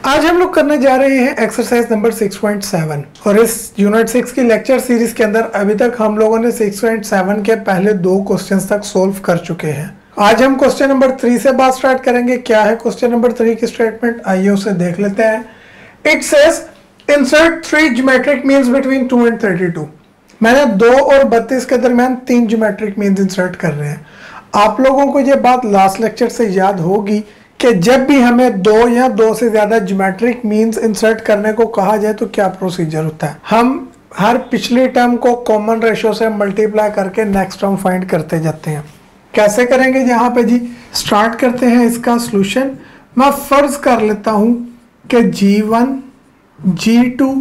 आज हम लोग करने जा रहे हैं एक्सरसाइज नंबर 6.7 और इस यूनिट 6 की लेक्चर सीरीज के अंदर अभी तक हम लोगों ने 6.7 के पहले 2 क्वेश्चंस तक सोल्व कर चुके हैं। आज हम क्वेश्चन नंबर 3 से बात स्टार्ट करेंगे। क्या है क्वेश्चन नंबर 3 की स्टेटमेंट, आइए उसे देख लेते हैं। It says insert 3 geometric means between 2 and 32। मैंने 2 और 32 के दरमियान 3 ज्योमेट्रिक मीन्स इंसर्ट कर रहे हैं। आप लोगों को ये बात लास्ट लेक्चर से याद होगी कि जब भी हमें 2 या 2 से ज्यादा ज्योमेट्रिक मीन्स इंसर्ट करने को कहा जाए तो क्या प्रोसीजर होता है। हम हर पिछली टर्म को कॉमन रेशियो से मल्टीप्लाई करके नेक्स्ट टर्म फाइंड करते जाते हैं। कैसे करेंगे यहाँ पे जी, स्टार्ट करते हैं इसका सॉल्यूशन। मैं फर्ज कर लेता हूं कि G1, G2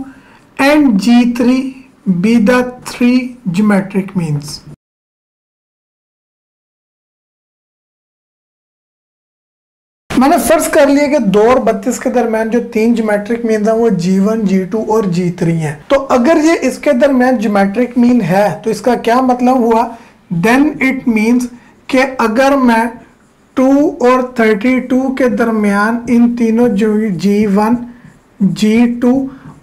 and G3 be the 3 geometric means. मैंने फर्ज कर लिया कि 2 और 32 के दरमियान जो 3 ज्योमेट्रिक मीन्स हैं वो G1, G2 और G3 हैं। तो अगर ये इसके दरमियान ज्योमेट्रिक मीन है तो इसका क्या मतलब हुआ, देन इट मीन्स कि अगर मैं 2 और 32 के दरमियान इन तीनों G1, G2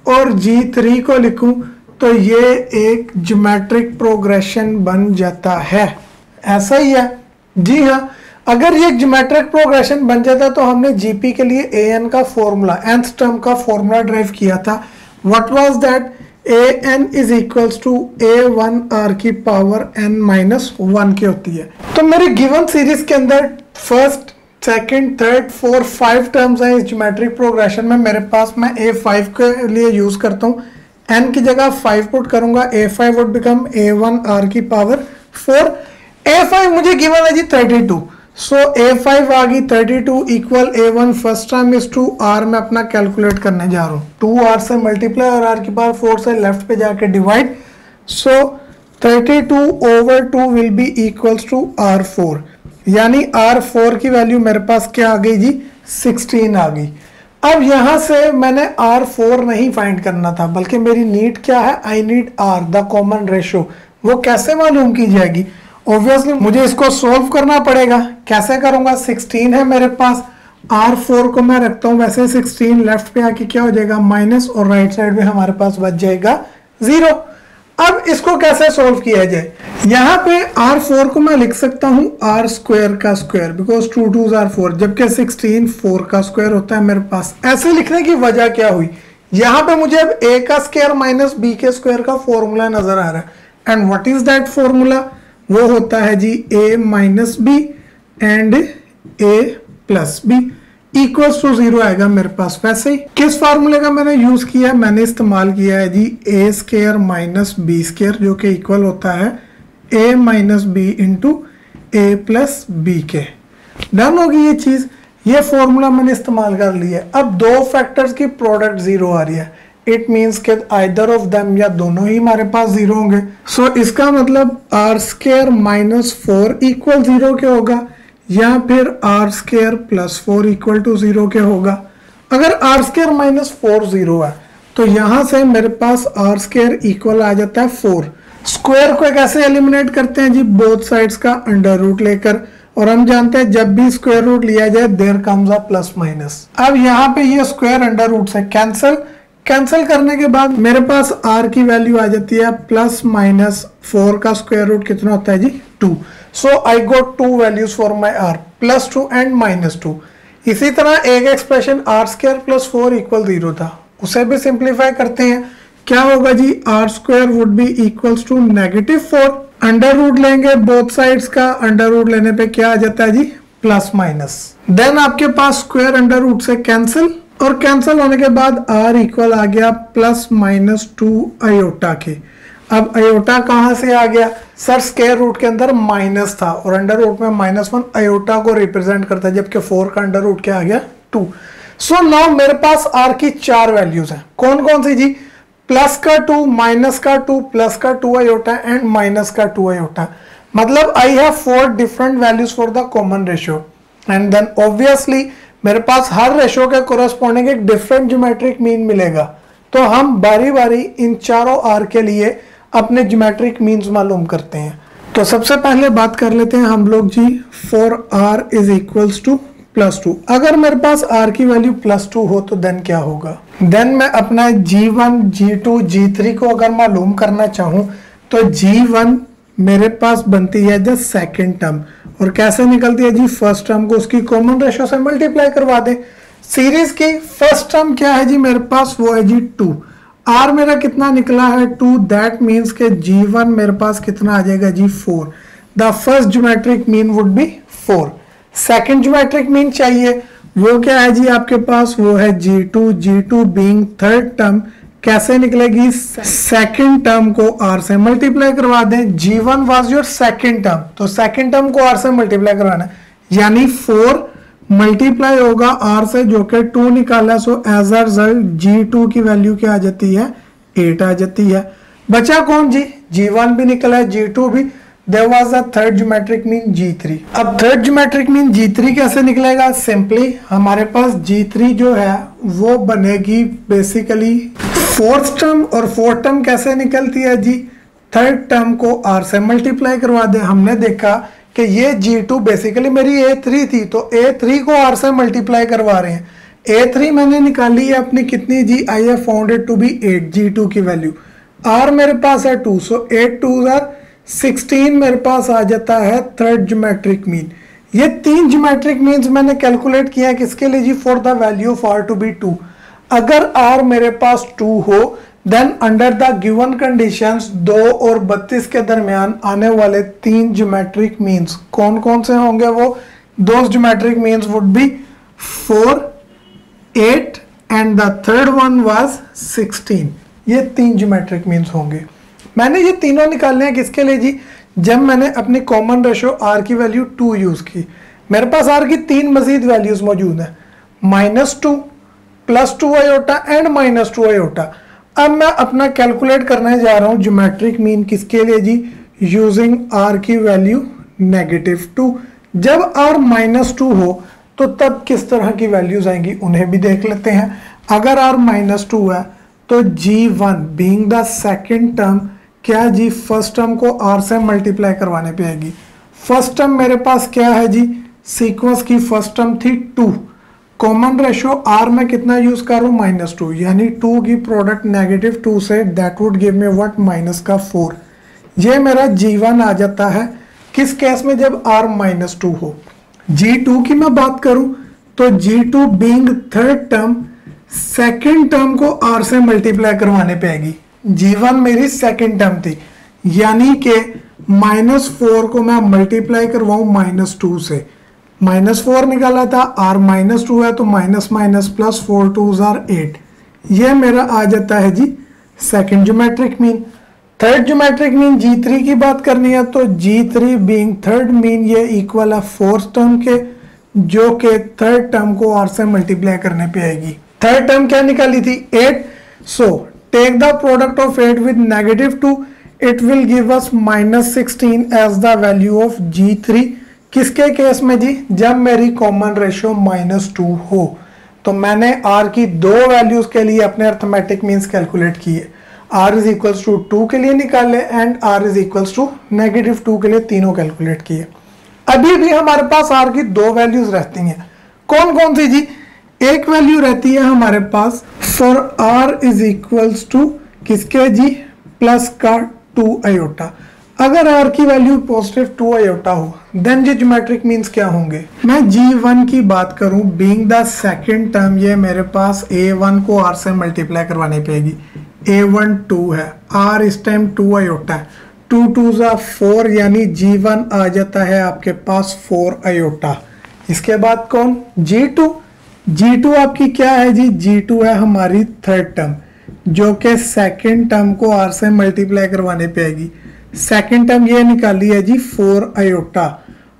और G3 को लिखूं तो ये एक ज्योमेट्रिक प्रोग्रेशन बन जाता है। ऐसा ही है जी हाँ। अगर ये ज्योमेट्रिक प्रोग्रेशन बन जाता तो हमने जीपी के लिए an का फॉर्मूला, nth टर्म का फॉर्मूला ड्राइव किया था। What was that, an is equals to a1r की पावर n-1 की होती है। तो मेरी गिवन सीरीज के अंदर first, second, third, fourth, 5 terms हैं इस ज्योमेट्रिक प्रोग्रेशन में। मेरे पास मैं a5 के लिए यूज करता हूँ, n की जगह 5 पुट करूंगा, a5 वुड बिकम a1r की पावर 4। a5 मुझे गिवन है जी 32, सो a5 आ गई 32 equal a1 first term is 2r। मैं अपना कैलकुलेट करने जा रहा हूँ, 2r से मल्टीप्लाई और r की पावर 4 से लेफ्ट पे जाके divide. So 32 over 2 will be equals to r4, यानी r4 की वैल्यू मेरे पास क्या आ गई जी, 16 आ गई। अब यहां से मैंने r4 नहीं फाइंड करना था, बल्कि मेरी नीड क्या है, I need r the common ratio. वो कैसे मालूम की जाएगी, ऑब्वियसली मुझे इसको सोल्व करना पड़ेगा। कैसे करूंगा, 16 है मेरे पास, r4 को मैं रखता हूं वैसे 16, लेफ्ट पे आके क्या हो जाएगा माइनस, और राइट साइड में हमारे पास बच जाएगा 0। अब इसको कैसे सोल्व किया जाए, यहाँ पे r4 को मैं लिख सकता हूं r स्क्वायर का स्क्वायर, बिकॉज 2 2s are 4, जबकि 16 4 का स्क्वायर होता है मेरे पास। ऐसे लिखने की वजह क्या हुई, यहाँ पे मुझे अब a का स्क्वायर माइनस b के स्क्वायर का फॉर्मूला नजर आ रहा है। And what is that formula, वो होता है जी a minus b and a plus b equals to 0 आएगा मेरे पास। वैसे ही किस फार्मूले का मैंने यूज किया है, मैंने इस्तेमाल किया है जी a square minus b square, जो कि इक्वल होता है a minus b into a plus b के। डन होगी ये चीज, ये फॉर्मूला मैंने इस्तेमाल कर लिया। अब 2 फैक्टर्स की प्रोडक्ट 0 आ रही है, इट मीन्स के आइदर ऑफ देम, या दोनों ही हमारे पास 0 होंगे। सो इसका मतलब r स्क्वायर माइनस 4 इक्वल 0 के होगा, या फिर r square plus 4 equal to 0 के होगा। अगर r स्क्वायर माइनस 4 0 है तो यहां से मेरे पास r स्क्वायर इक्वल आ जाता है 4। स्क्वायर को कैसे एलिमिनेट करते हैं जी, बोथ साइड्स का अंडर रूट लेकर, और हम जानते हैं जब भी स्क्वायर रूट लिया जाए there comes a plus minus. अब यहाँ पे ये स्क्वायर अंडर रूट से कैंसिल करने के बाद मेरे पास r की वैल्यू आ जाती है प्लस माइनस 4 का स्क्वायर रूट कितना होता है जी 2। So I got 2 values for my r, plus 2 and minus 2। इसी तरह एक expression r square plus 4 equal 0 था, उसे भी सिंप्लीफाई करते हैं। क्या होगा जी, r square would be equals to -4, under root लेंगे बोथ साइड्स का, अंडर रूट लेने पे क्या आ जाता है जी प्लस माइनस। देन आपके पास स्क्वायर अंडर रूट से कैंसिल, और कैंसिल होने के बाद r इक्वल आ गया प्लस माइनस 2 आयोटा के। अब आयोटा कहां से आ गया, सर स्क्वायर रूट के अंदर माइनस था और अंडर रूट में -1 आयोटा को रिप्रेजेंट करता है, जबकि 4 का अंडर रूट क्या आ गया 2। सो नाउ मेरे पास r की 4 वैल्यूज हैं। कौन कौन सी जी, प्लस का 2, माइनस का 2, प्लस का 2 आयोटा एंड माइनस का 2 आयोटा। मतलब I have 4 different values for the common ratio, and then obviously मेरे पास हर रेशियो के कोरस्पॉन्डिंग एक डिफरेंट ज्योमेट्रिक मीन मिलेगा। तो हम बारी बारी इन चारों r के लिए अपने ज्योमेट्रिक मीन्स मालूम करते हैं। तो सबसे पहले बात कर लेते हैं हम लोग जी, for r is equals to +2। अगर मेरे पास r की वैल्यू +2 हो तो देन क्या होगा? देन मैं अपना g1 g2 g3 को अगर मालूम करना चाहूँ तो g1 मेरे पास बनती है द सेकेंड टर्म, और कैसे निकलती है जी? फर्स्ट टर्म को उसकी कॉमन रेशो से मल्टीप्लाई करवा दे। सीरीज की फर्स्ट टर्म क्या है जी मेरे पास? वो है जी 2। r मेरा कितना निकला है? 2। दैट मीन्स के g1 मेरे पास कितना आ जाएगा जी? 4। The first geometric mean would be 4। Second geometric mean चाहिए, वो क्या है जी आपके पास? वो है g2। g2 being third term कैसे निकलेगी? सेकेंड टर्म को r से मल्टीप्लाई करवा दें। g1 was your second term, तो सेकेंड टर्म को r से मल्टीप्लाई करवाना, यानी 4 मल्टीप्लाई होगा r से, जो कि 2 निकाला। So as a result g2 की वैल्यू क्या आ जाती है? 8 आ जाती है। बचा कौन जी? g1 भी निकला है, g2 भी। There was a third geometric mean g3। अब थर्ड geometric mean g3 कैसे निकलेगा? सिंपली हमारे पास g3 जो है वो बनेगी बेसिकली फोर्थ टर्म, और फोर्थ टर्म कैसे निकलती है जी? थर्ड टर्म को r से मल्टीप्लाई करवा दे। हमने देखा कि ये g2 बेसिकली मेरी a3 थी, तो a3 को r से मल्टीप्लाई करवा रहे हैं। a3 मैंने निकाली है अपनी कितनी जी? I have found it to be 8 g2 की वैल्यू। r मेरे पास है 2, सो 8 2 आर 16 मेरे पास आ जाता है थर्ड ज्योमेट्रिक मीन। ये 3 ज्योमेट्रिक मीन्स मैंने कैलकुलेट किया है किसके लिए जी? For the value of r to be 2। अगर r मेरे पास 2 हो then under the given conditions 2 और 32 के दरमियान आने वाले 3 ज्योमेट्रिक मीन्स कौन कौन से होंगे? वो those geometric means would be 4, 8 and the third one was 16। ये 3 ज्योमेट्रिक मीन्स होंगे। मैंने ये तीनों निकालने हैं किसके लिए जी? जब मैंने अपनी कॉमन रेशो r की वैल्यू 2 यूज की। मेरे पास r की 3 मजीद वैल्यूज मौजूद हैं, -2, +2 आयोटा एंड -2 आयोटा। अब मैं अपना कैलकुलेट करने जा रहा हूँ ज्योमेट्रिक मीन किसके लिए जी? यूजिंग r की वैल्यू -2। जब r -2 हो तो तब किस तरह की वैल्यूज आएंगी उन्हें भी देख लेते हैं। अगर r -2 है तो g1 being the second term क्या जी? फर्स्ट टर्म को r से मल्टीप्लाई करवाने पे आएगी। फर्स्ट टर्म मेरे पास क्या है जी? सीक्वेंस की फर्स्ट टर्म थी 2। कॉमन रेशो r में कितना यूज कर रहा हूँ? -2, यानी 2 की product -2 say that would give me what? -4। ये मेरा g1 आ जाता है किस केस में? जब r -2 हो। g2 की मैं बात करूं तो g2 being third term second term को r से मल्टीप्लाई करवाने पे आएगी। g1 मेरी सेकेंड टर्म थी, यानी कि -4 को मैं मल्टीप्लाई करवाऊं -2 से। -4 निकाला था, r -2 है तो माइनस माइनस प्लस 4 2 आर 8। ये मेरा आ जाता है जी second geometric mean. Third geometric mean g3 की बात करनी है तो g3 बीइंग थर्ड मीन ये इक्वल है फोर्थ टर्म के, जो कि थर्ड टर्म को r से मल्टीप्लाई करने पे आएगी। थर्ड टर्म क्या निकाली थी? 8। So take the product of 8 with -2, it will give us -16 as the value of g3। किसके केस में जी? जब मेरी कॉमन रेशो -2 हो। तो मैंने r की 2 वैल्यूज के लिए अपने अर्थमेटिक मीन्स कैलकुलेट किए। r इज इक्वल्स टू 2 के लिए निकाले and r is equals to -2 के लिए, तीनों कैलकुलेट किए। अभी भी हमारे पास r की 2 वैल्यूज रहती हैं। कौन कौन सी जी? एक वैल्यू रहती है हमारे पास for r is equals to किसके जी? प्लस का 2 आयोटा। अगर r की वैल्यू पॉजिटिव 2 आयोटा हो देन ये ज्योमेट्रिक मीन्स क्या होंगे? मैं g1 की बात करूं बीइंग द सेकेंड टर्म, ये मेरे पास a1 को r से मल्टीप्लाई करवाने पेगी। a1 2 है, r इस टाइम 2 आयोटा है, 2 2 4, यानी g1 आ जाता है आपके पास 4 आयोटा। इसके बाद कौन? g2 आपकी क्या है जी? g2 है हमारी थर्ड टर्म, जो कि सेकेंड टर्म को r से मल्टीप्लाई करवाने पे आएगी। सेकेंड टर्म ये निकाली है जी 4 आयोटा,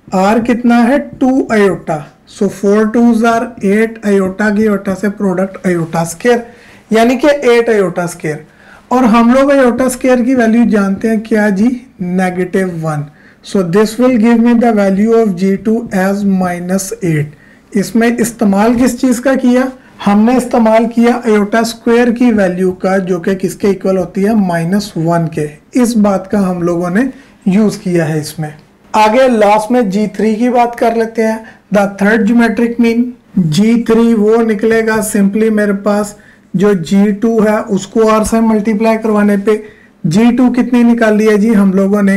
r कितना है? 2 आयोटा। सो 4 2 आर 8 आयोटा की आयोटा से प्रोडक्ट आयोटा स्क्वायर, यानी कि 8 आयोटा स्क्वायर। और हम लोग आयोटा स्क्वायर की वैल्यू जानते हैं क्या जी? -1। So this will give me the value of g2 as -8। इसमें इस्तेमाल किस चीज का किया? हमने इस्तेमाल किया आयोटा स्क्वायर की वैल्यू का, जो कि किसके इक्वल होती है? -1 के। इस बात का हम लोगों ने यूज किया है इसमें। आगे लास्ट में G3 की बात कर लेते हैं। The third geometric mean G3 वो निकलेगा सिंपली मेरे पास जो G2 है उसको R से मल्टीप्लाई करवाने पे G2 कितनी निकाल ली है जी हम लोगों ने,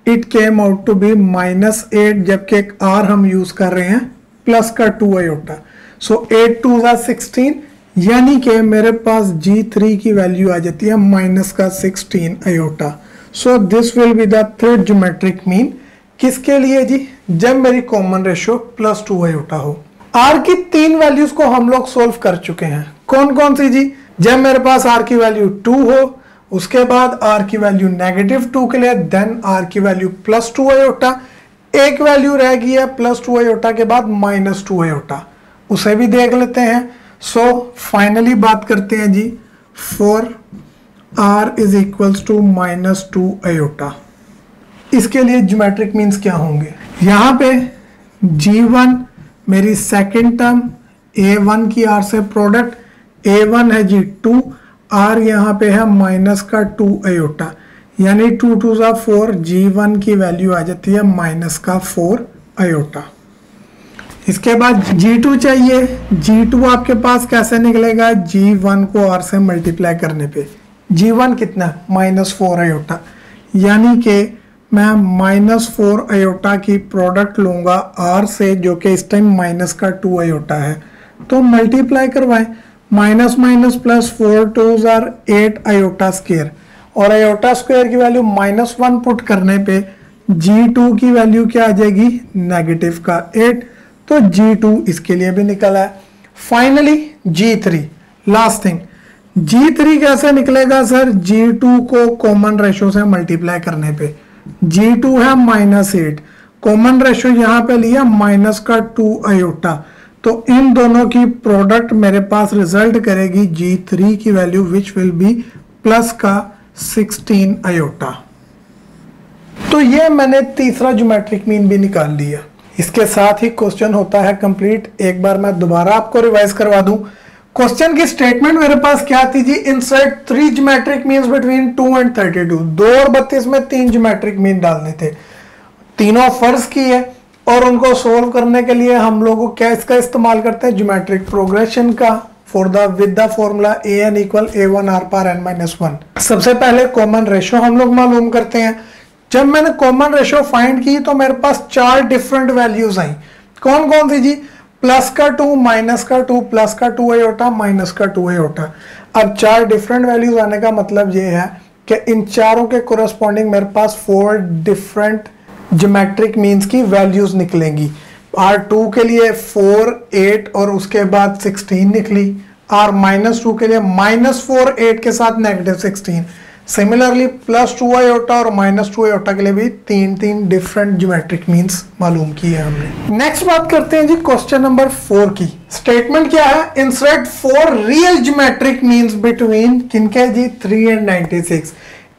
it came out to be -8, जबकि एक R हम यूज कर रहे हैं प्लस का 2 आयोटा। सो 8 2 16, यानी कि मेरे पास G3 की वैल्यू आ जाती है -16 iota. So this will be the third geometric mean. किसके लिए जी, जब मेरी कॉमन रेशियो +2 आयोटा हो। R की 3 वैल्यूज को हम लोग सोल्व कर चुके हैं। कौन कौन सी जी, जब मेरे पास R की वैल्यू 2 हो, उसके बाद R की वैल्यू -2 के लिए, देन R की वैल्यू +2 आयोटा, एक वैल्यू रह गई है +2 आयोटा के बाद -2 आयोटा, उसे भी देख लेते हैं। सो फाइनली बात करते हैं जी for R is equals to -2 iota. इसके लिए ज्योमेट्रिक मीन्स क्या होंगे, यहाँ पे G1 मेरी सेकेंड टर्म, A1 की R से प्रोडक्ट, A1 है जी 2, R यहाँ पे है -2 आयोटा, यानी 2 2 4, G1 की वैल्यू आ जाती है -4 आयोटा। इसके बाद G2 चाहिए। G2 आपके पास कैसे निकलेगा, G1 को R से मल्टीप्लाई करने पे G1 कितना -4 आयोटा, यानी कि मैं -4 आयोटा की प्रोडक्ट लूंगा R से, जो कि इस टाइम -2 आयोटा है, तो मल्टीप्लाई करवाएं, -+4 2 8 आयोटा स्क्वायर, और आयोटा स्क्वायर की वैल्यू -1 पुट करने पे G2 की वैल्यू क्या आ जाएगी, -8, तो G2 इसके लिए भी निकला है। Finally G3, last thing, G3 कैसे निकलेगा सर, G2 को कॉमन रेशो से मल्टीप्लाई करने पे, G2 है -8, कॉमन रेशो यहाँ पे लिया -2 आयोटा, तो इन दोनों की प्रोडक्ट मेरे पास रिजल्ट करेगी G3 की value which will be +16 iota. तो ये मैंने तीसरा ज्योमेट्रिक मीन भी निकाल लिया। इसके साथ ही क्वेश्चन होता है कंप्लीट। एक बार मैं दोबारा आपको रिवाइज करवा दूं। क्वेश्चन की स्टेटमेंट मेरे पास क्या थी जी, insert 3 geometric means between 2 and 32। 2 और 32 में 3 ज्योमेट्रिक मीन डालने थे, तीनों फर्ज की है, और उनको सोल्व करने के लिए हम लोगों क्या इसका इस्तेमाल करते हैं, ज्योमेट्रिक प्रोग्रेशन का, for the with the formula an = a1r/n-1। सबसे पहले कॉमन रेशो हम लोग मालूम करते हैं। जब मैंने कॉमन रेशो फाइंड की तो मेरे पास 4 डिफरेंट वैल्यूज आई। कौन कौन सी जी, +2, -2, +2 आयोटा, -2 आयोटा। अब 4 डिफरेंट वैल्यूज आने का मतलब ये है कि इन चारों के कोरस्पॉन्डिंग मेरे पास 4 डिफरेंट ज्योमेट्रिक मीन्स की वैल्यूज निकलेंगी। R2 के लिए 4 8 और उसके बाद 16 निकली, R-2 के लिए -4 8 के साथ -16। सिमिलरली +2 आयोटा और -2 आयोटा के लिए भी 3 डिफरेंट ज्योमेट्रिक मीन्स मालूम की है हमने। नेक्स्ट बात करते हैं जी क्वेश्चन नंबर 4 की। स्टेटमेंट क्या है, insert 4 real geometric means between किनके जी, 3 and 96।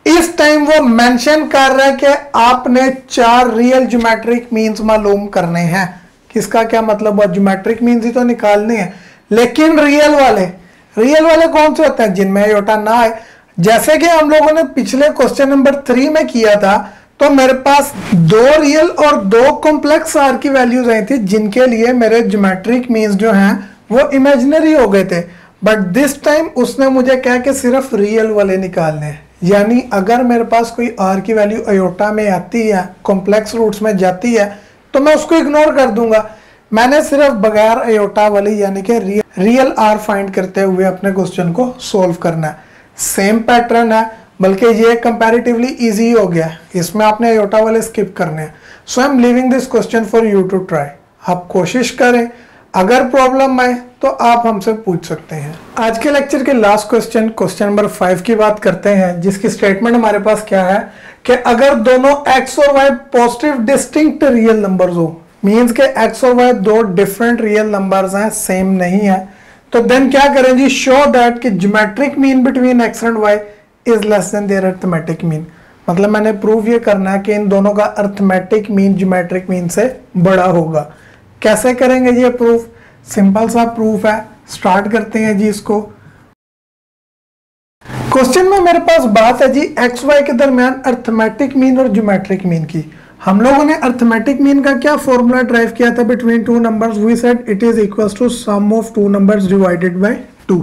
इस टाइम वो मेंशन कर रहा है कि आपने 4 रियल ज्योमेट्रिक मीन्स मालूम करने हैं। किसका क्या मतलब हुआ, ज्योमेट्रिक मीन्स ही तो निकालने हैं, लेकिन रियल वाले कौन से होते हैं, जिनमें आयोटा ना आए। जैसे कि हम लोगों ने पिछले क्वेश्चन नंबर 3 में किया था, तो मेरे पास 2 रियल और 2 कॉम्प्लेक्स आर की वैल्यूज आई थी, जिनके लिए मेरे ज्योमेट्रिक मीन्स जो हैं वो इमेजिनरी हो गए थे। बट दिस टाइम उसने मुझे कहा कि सिर्फ रियल वाले निकालने हैं, यानी अगर मेरे पास कोई आर की वैल्यू आयोटा में आती है, कॉम्प्लेक्स रूट्स में जाती है, तो मैं उसको इग्नोर कर दूंगा। मैंने सिर्फ बगैर आयोटा वाली यानी कि रियल आर फाइंड करते हुए अपने क्वेश्चन को सोल्व करना है। सेम पैटर्न है, बल्कि ये कंपैरेटिवली इजी हो गया है, इसमें आपने आयोटा वाले स्किप करने हैं। So I am leaving this question for you to try. आप कोशिश करें, अगर प्रॉब्लम आए तो आप हमसे पूछ सकते हैं। आज के लेक्चर के लास्ट क्वेश्चन नंबर 5 की बात करते हैं, जिसकी स्टेटमेंट हमारे पास क्या है कि अगर दोनों x और y positive distinct real numbers हो, मींस के x और y 2 डिफरेंट रियल नंबर्स हैं, सेम नहीं है, तो देन क्या करें जी, शो दैट कि geometric mean between x and y is less than their arithmetic mean. मतलब मैंने प्रूव ये करना है कि इन दोनों का अरिथमेटिक मीन ज्योमेट्रिक मीन से बड़ा होगा। कैसे करेंगे जी ये प्रूफ, सिंपल सा प्रूफ है, स्टार्ट करते हैं जी इसको। क्वेश्चन में मेरे पास बात है जी एक्स वाई के दरमियान अरिथमेटिक मीन और ज्योमेट्रिक मीन की। हम लोगों ने अर्थमेटिक मीन का क्या फॉर्मूला ड्राइव किया था between two numbers, we said it is equals to sum of two numbers divided by 2।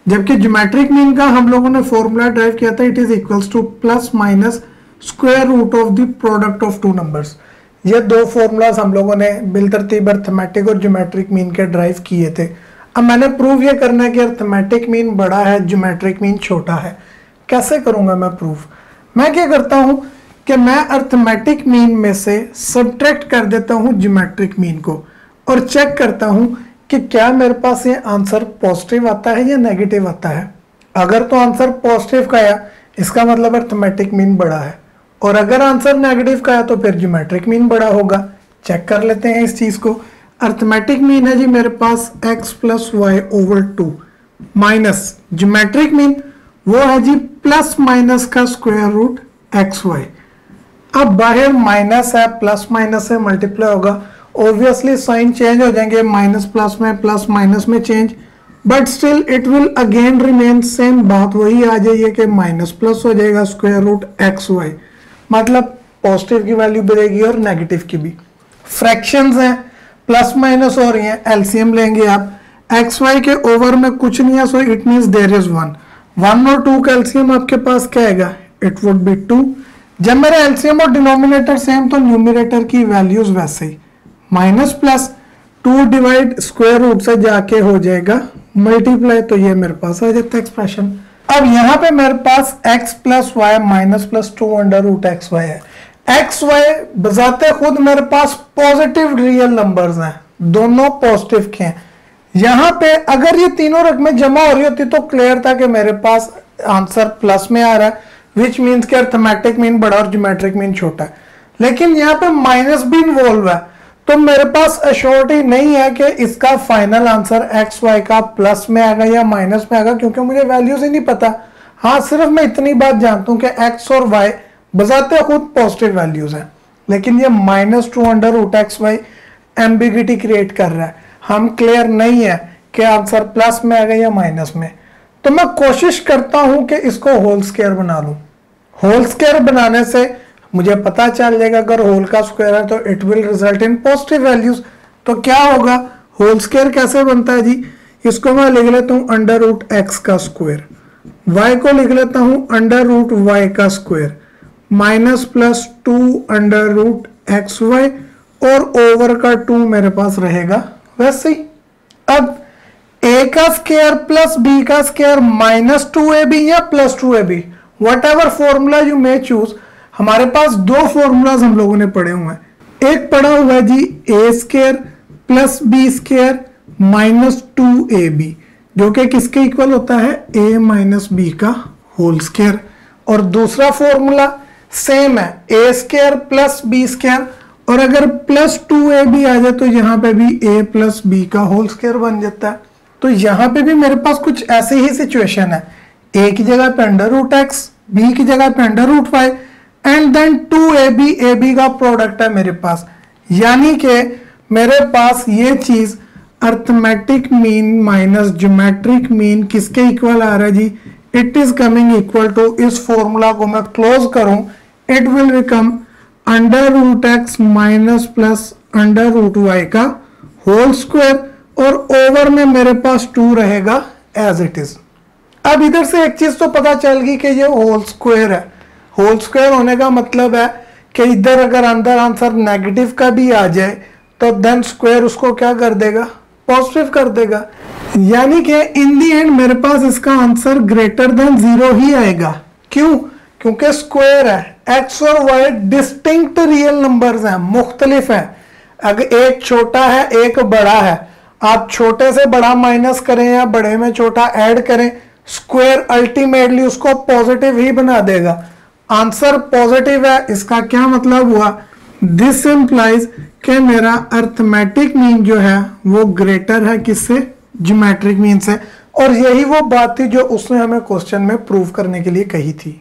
जबकि ज्योमेट्रिक मीन का हम लोगों ने फॉर्मूला ड्राइव किया था it is equals to plus minus square root of the product of two numbers. ये दो formulas हम लोगों ने बिलतरतीब अर्थमेटिक और ज्योमेट्रिक मीन के ड्राइव किए थे। अब मैंने प्रूव ये करना है कि अर्थमेटिक मीन बड़ा है, ज्योमेट्रिक मीन छोटा है। कैसे करूंगा मैं प्रूफ? मैं क्या करता हूं कि मैं अर्थमेटिक मीन में से सब्ट्रैक्ट कर देता हूं ज्योमेट्रिक मीन को और चेक करता हूं कि क्या मेरे पास ये आंसर पॉजिटिव आता है या नेगेटिव आता है। अगर तो आंसर पॉजिटिव का आया इसका मतलब अर्थमेटिक मीन बड़ा है, और अगर आंसर नेगेटिव का आया तो फिर ज्योमेट्रिक मीन बड़ा होगा। चेक कर लेते हैं इस चीज को। अर्थमेटिक मीन है जी मेरे पास x plus y over 2 minus geometric mean वो है जी प्लस माइनस का स्क्वायर रूट एक्स वाई। अब बाहर माइनस है, प्लस माइनस से मल्टीप्लाई होगा, ऑब्वियसली साइन चेंज हो जाएंगे, माइनस प्लस में प्लस माइनस में change, but still it will again remain same. बात वही आ जाइए कि माइनस प्लस हो जाएगा स्क्वायर रूट एक्स वाई, मतलब पॉजिटिव की वैल्यू बढ़ेगी और नेगेटिव की भी। फ्रैक्शंस हैं, प्लस माइनस हो रही हैं, एलसीएम लेंगे आप। एक्स वाई के ओवर में कुछ नहीं है, so it means there is 1 और 2 का एलसीएम आपके पास क्या आएगा? It would be 2। जब मेरा एलसीएम और डिनोमिनेटर सेम तो न्यूमरेटर की वैल्यूज वैसे ही, minus plus 2 divide square root से जाके हो जाएगा मल्टीप्लाई, तो ये मेरे पास आ जाता है एक्सप्रेशन। अब यहाँ पे मेरे पास x plus y minus plus 2 under root x y है। एक्स वाई बजाते खुद मेरे पास पॉजिटिव रियल नंबर्स हैं, दोनों पॉजिटिव के हैं। यहाँ पे अगर ये तीनों रकमें जमा हो रही होती तो क्लियर था कि मेरे पास आंसर प्लस में आ रहा है, विच मीन्स कि अर्थमेटिक मीन बड़ा और ज्योमेट्रिक मीन छोटा है। लेकिन यहाँ पे माइनस भी इन्वॉल्व है, तो मेरे पास अश्योरिटी नहीं है कि इसका फाइनल आंसर एक्स वाई का प्लस में आएगा या माइनस में आएगा, क्योंकि मुझे वैल्यूज ही नहीं पता। हाँ, सिर्फ मैं इतनी बात जानता हूँ कि एक्स और वाई बजाते खुद पॉजिटिव वैल्यूज हैं, लेकिन ये -2 under root x y ambiguity create कर रहा है। हम क्लियर नहीं है कि आंसर प्लस में आएगा या माइनस में, तो मैं कोशिश करता हूं कि इसको होल स्क्वायर बना लूं। होल स्क्वायर बनाने से मुझे पता चल जाएगा अगर होल का स्क्वायर है तो it will result in positive values. तो क्या होगा, होल स्क्वायर कैसे बनता है जी? इसको मैं लिख लेता हूं अंडर रूट एक्स का स्क्वायर, वाई को लिख लेता हूं अंडर रूट वाई का square, minus plus 2 under root x y, और ओवर का 2 मेरे पास रहेगा वैसे ही। अब a का स्क्वायर प्लस b का स्क्वायर माइनस 2ab या plus 2ab, what ever formula you may choose. हमारे पास दो फॉर्मूलाज हम लोगों ने पढ़े हुए हैं। एक पढ़ा हुआ है जी a square plus b square minus 2ab, जो कि किसके इक्वल होता है? a माइनस b का होल स्क्वायर। और दूसरा फॉर्मूला सेम है, a square plus b square, और अगर प्लस 2ab आ जाए तो यहाँ पे भी a प्लस b का होल स्क्वायर बन जाता है। तो यहाँ पे भी मेरे पास कुछ ऐसे ही सिचुएशन है, a की जगह पे अंडर रूट एक्स, b की जगह पे under root y, and then 2ab ab का प्रोडक्ट है मेरे पास। यानी कि मेरे पास ये चीज arithmetic mean minus geometric mean किसके इक्वल आ रहा है जी? It is coming equal to, इस फॉर्मूला को मैं क्लोज करूं, it will become under root x minus plus under root y का होल स्क्वायर, और ओवर में मेरे पास 2 रहेगा एज इट इज। अब इधर से एक चीज तो पता चल गई कि ये होल स्क्वायर है। होल स्क्वायर होने का मतलब है कि इधर अगर अंदर आंसर नेगेटिव का भी आ जाए तो देन स्क्वायर उसको क्या कर देगा? पॉजिटिव कर देगा। यानी कि इन दी एंड मेरे पास इसका आंसर ग्रेटर देन 0 ही आएगा। क्यों? क्योंकि स्क्वायर है, एक्स और वाई डिस्टिंक्ट रियल नंबर्स हैं, मुख्तलिफ हैं। अगर एक छोटा है एक बड़ा है, आप छोटे से बड़ा माइनस करें या बड़े में छोटा ऐड करें, स्क्वायर अल्टीमेटली उसको पॉजिटिव ही बना देगा। आंसर पॉजिटिव है, इसका क्या मतलब हुआ? दिस इंप्लाइज कि मेरा अर्थमेटिक मीन जो है वो ग्रेटर है किससे? ज्योमेट्रिक मीन से। और यही वो बात थी जो उसने हमें क्वेश्चन में प्रूव करने के लिए कही थी।